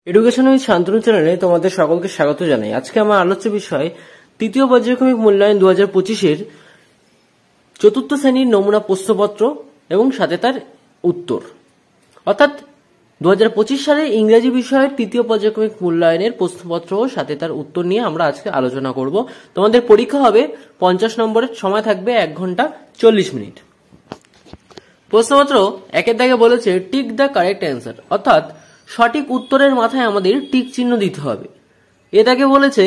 Education with Shantanu চ্যানেলে তোমাদের সকলকে স্বাগত জানাই। আজকে আমার আলোচ্য বিষয় তৃতীয় পর্যায়ক্রমিক মূল্যায়ন 2025-এর চতুর্থ শ্রেণীর নমুনা প্রশ্নপত্র এবং সাথে তার উত্তর, অর্থাৎ 2025 সালে ইংরেজি বিষয়ের তৃতীয় পর্যায়ক্রমিক মূল্যায়নের প্রশ্নপত্র ও সাথে তার উত্তর নিয়ে আমরা আজকে আলোচনা করব। তোমাদের পরীক্ষা হবে 50 নম্বরের, সময় থাকবে 1 ঘন্টা 40 মিনিট। প্রশ্নপত্র একের দাগে বলেছে টিক দ্য কারেক্ট অ্যান্সার, অর্থাৎ সঠিক উত্তরের মাথায় আমাদের টিক চিহ্ন দিতে হবে। এটাকে বলেছে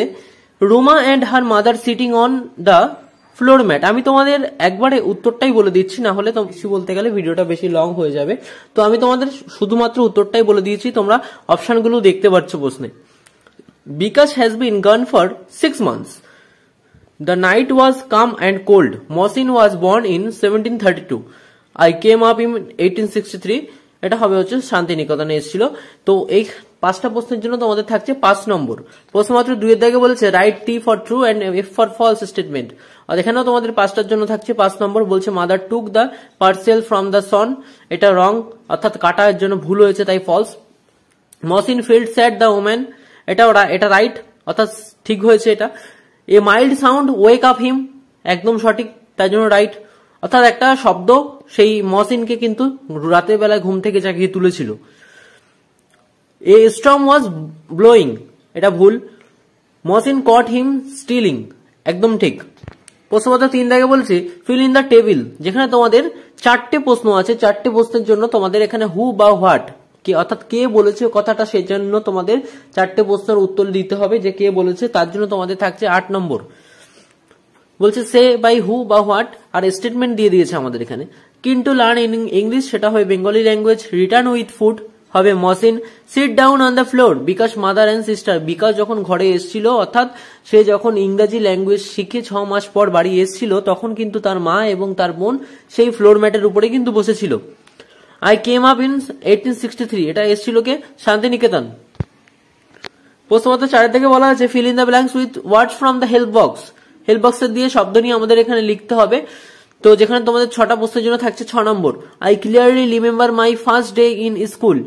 Ruma and her mother sitting on the floor mat. আমি তোমাদের একবারে উত্তরটাই বলে দিচ্ছি, না হলে কিছু বলতে গেলে ভিডিওটা বেশি লং হয়ে যাবে। তো আমি তোমাদের শুধুমাত্র উত্তরটাই বলে দিয়েছি, তোমরা অপশনগুলো দেখতে পাচ্ছ প্রশ্নে। Bikash has been gone for 6 months. The night was calm and cold. Mohsin was born in 1732. I came up in 1863. এটা হবে হচ্ছে শান্তিনিকেতনে এসেছিল। তো এই 5টা প্রশ্নের জন্য তোমাদের থাকছে 5 নম্বর। প্রশ্নমাত্র 2 এর দাগে বলেছে right T for true and F for false statement, আর এখানেও তোমাদের 5টার জন্য থাকছে 5 নম্বর। বলছে mother took the parcel from the son, এটা রং, অর্থাৎ কাটা এর জন্য ভুল হয়েছে তাই false. Mohsin field sad the woman, এটা রাইট, অর্থাৎ ঠিক হয়েছে এটা। A mild sound wake up him, একদম সঠিক, তাই জন্য রাইট, অর্থাৎ একটা শব্দ সেই মহসিনকে কিন্তু রাতের বেলায় ঘুম থেকে জাগিয়ে তুলেছিল। এ স্টর্ম ওয়াজ ব্লোয়িং, এটা ভুল। মহসিন কট হিম স্টিলিং, একদম ঠিক। প্রশ্নপত্র 3 দাগে বলছে ফিল ইন দ্য টেবিল, যেখানে তোমাদের 4টে প্রশ্ন আছে। 4টে প্রশ্নের জন্য তোমাদের এখানে হু বা হোয়াট, কে অর্থাৎ কে বলেছে কথাটা, সেজন্য তোমাদের 4টে প্রশ্নের উত্তর দিতে হবে। যে কে বলেছে তার জন্য তোমাদের থাকছে 8 নম্বর। বলছে সে বাই হু বা হোয়াট, আর স্টেটমেন্ট দিয়ে দিয়েছে আমাদের এখানে। কিন্তু লার্ন ইন ইংলিশ, সেটা হবে Bengali language. Return with food হবে Mohsin. Sit down on the floor Bikash mother and sister, Bikash যখন ঘরে এসেছিল, অর্থাৎ সে যখন ইংরেজি ল্যাঙ্গুয়েজ শিখে 6 মাস পর বাড়ি এসেছিল, তখন কিন্তু তার মা এবং তার বোন সেই ফ্লোর ম্যাটের উপরে কিন্তু বসেছিল। আই কেম আপ ইন 1863, এটা এসেছিল কে, শান্তিনিকেতন। প্রশ্নপত্র 4 থেকে বলা আছে fill in the blanks with words from the help box. Help বক্সের দিয়ে শব্দ নিয়ে আমাদের এখানে লিখতে হবে। তো যেখানে তোমাদের 6টা প্রশ্নের জন্য থাকছে 6 নম্বর। I clearly remember my first day in school.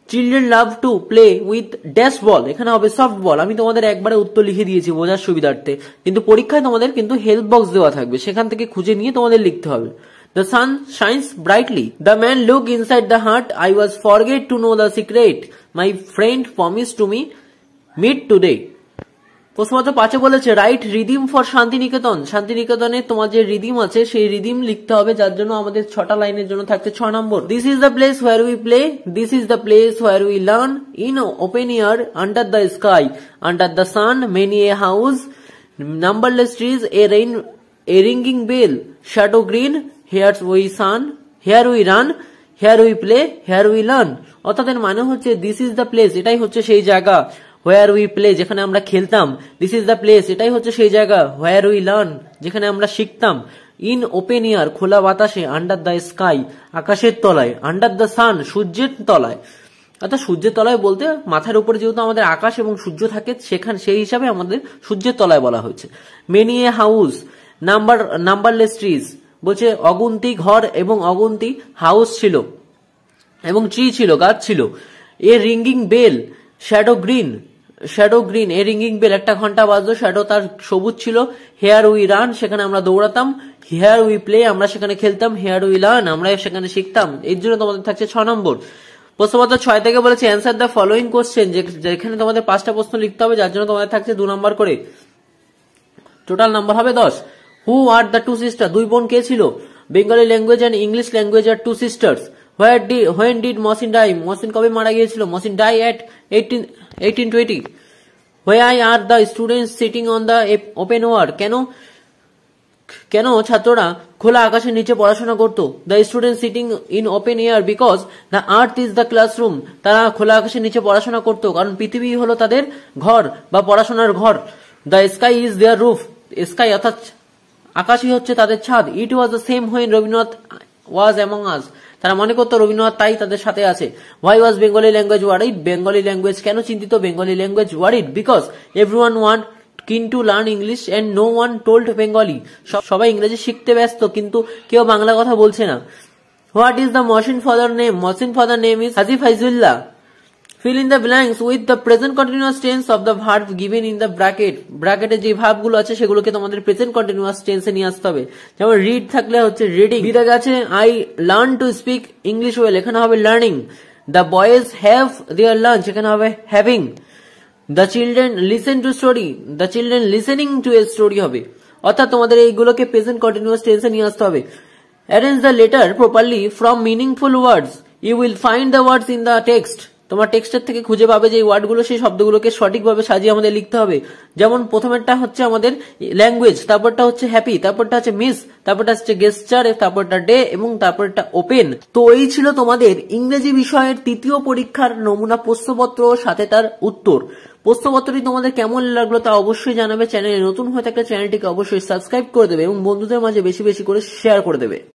Children love to play with dash ball, এখানে হবে সফট বল। আমি তোমাদের একবারে উত্তর লিখে দিয়েছি বোঝার সুবিধার্থে, কিন্তু পরীক্ষায় তোমাদের কিন্তু হেল্প বক্স দেওয়া থাকবে, সেখান থেকে খুঁজে নিয়ে তোমাদের লিখতে হবে। The sun shines brightly. The man looked inside the heart. I was forget to know the secret. My friend promised to me meet today. প্রশ্নপত্র 5 বলেছে রাইট রিদিম ফর শান্তিনিকেতন। শান্তিনিকেতনে তোমার যে রিদিম আছে সেই রিদিম লিখতে হবে, যার জন্য আমাদের 6টা লাইনের জন্য থাকছে 6 নম্বর। This is the place where we play, this is the place where we learn, in open air, under the sky, under the sun, many a house, numberless trees, a ringing bell, shadow green, here we sun, here we run, here we play, here we learn. অর্থাৎ এর মানে হচ্ছে this is the place, এটাই হচ্ছে সেই জায়গা। হোয়ার we play, যেখানে আমরা খেলতাম। দিস ইজ দ্য প্লেস, এটাই হচ্ছে সেই জায়গা। হোয়ার উই লার্ন, যেখানে আমরা শিখতাম। ইন ওপেন এয়ার, খোলা বাতাসে। আন্ডার দ্য স্কাই, আকাশের তলায়। আন্ডার দ্য সান, সূর্যের তলায়। অর্থাৎ সূর্যের তলায় বলতে মাথার উপরে যেহেতু আমাদের আকাশ এবং সূর্য থাকে, সেখানে সেই হিসাবে আমাদের সূর্যের তলায় বলা হয়েছে। Many a house, numberless trees, বলছে অগুন্তি ঘর এবং অগুন্তি হাউস ছিল এবং ট্রি ছিল, গাছ ছিল। এ রিঙ্গিং বেল, শ্যাডো গ্রিন, এ রিঙ্গিং বেল, একটা ঘন্টা বাজলো, শ্যাডো তার সবুজ ছিল। হেয়ার উই রান, সেখানে আমরা দৌড়াতাম। হেয়ার উই প্লে, আমরা সেখানে খেলতাম। হেয়ার উই লার্ন, আমরা সেখানে শিখতাম। এর জন্য তোমাদের থাকছে 6 নম্বর। প্রশ্নপত্র 6 থেকে বলেছে অ্যান্সার দ্য ফলোইং কোশ্চেন, যেখানে তোমাদের 5টা প্রশ্ন লিখতে হবে, যার জন্য তোমাদের থাকছে 2 নম্বর করে। টোটাল নাম্বার হবে 10। Who are the two sister, 2 বোন কে ছিল? Bengali language and English language are 2 sisters. When did Mohsin die? Mohsin কবে মারা গিয়েছিল? Mohsin died at 1820. Why are the students sitting on the open air? কেন ছাত্ররা খোলা আকাশের নিচে পড়াশোনা করতো? The students sitting in open air because the earth is the classroom. তারা খোলা আকাশের নিচে পড়াশোনা করতো কারণ পৃথিবী হলো তাদের ঘর বা পড়াশোনার ঘর। The sky is their roof. Sky অর্থাৎ আকাশই হচ্ছে তাদের ছাদ। It was the same when Rabindranath was among us. তারা মনে করতো রবীন্দ্রনাথ তাই তাদের সাথে আছে। Why was Bengali language worried? Bengali language কেন চিন্তিত? Bengali language worried because everyone want keen to learn English and no one told Bengali. সবাই ইংরেজি শিখতে ব্যস্ত, কিন্তু কেউ বাংলা কথা বলছে না। What is the Mohsin father name? Mohsin father name is Haji Faizullah. Fill in the blanks with the present continuous tense of the verb given in the bracket. ব্র্যাকেটে যে ভার্বগুলো আছে সেগুলোকে তোমাদের প্রেজেন্ট কন্টিনিউয়াস টেন্সে নিয়ে আসতে হবে। যেমন রিড থাকলে হচ্ছে রিডিং, বি দাগে আছে I learn to speak English well, এখানে হবে learning. The boys have their lunch, এখানে হবে having. The children listen to story, the children listening to a story হবে। অর্থাৎ তোমাদের এইগুলোকে প্রেজেন্ট কন্টিনিউয়াস টেন্সে নিয়ে আসতে হবে। Arrange the letter properly from meaningful words, you will find the words in the text. তোমার টেক্সটের থেকে খুঁজে পাবে যে এই ওয়ার্ডগুলো, সেই শব্দগুলোকে সঠিকভাবে সাজিয়ে আমাদের লিখতে হবে। যেমন প্রথমেরটা হচ্ছে আমাদের ল্যাঙ্গুয়েজ, তারপরটা হচ্ছে হ্যাপি, তারপরটা হচ্ছে মিস, তারপরটা হচ্ছে গেস্টার, তারপরটা ডে এবং তারপরটা ওপেন। তো এই ছিল তোমাদের ইংরেজি বিষয়ের তৃতীয় পরীক্ষার নমুনা প্রশ্নপত্র সাথে তার উত্তর। প্রশ্নপত্রটি তোমাদের কেমন লাগলো তা অবশ্যই জানাবে। চ্যানেলে নতুন হয়ে থাকলে চ্যানেলটিকে অবশ্যই সাবস্ক্রাইব করে দেবে এবং বন্ধুদের মাঝে বেশি বেশি করে শেয়ার করে দেবে।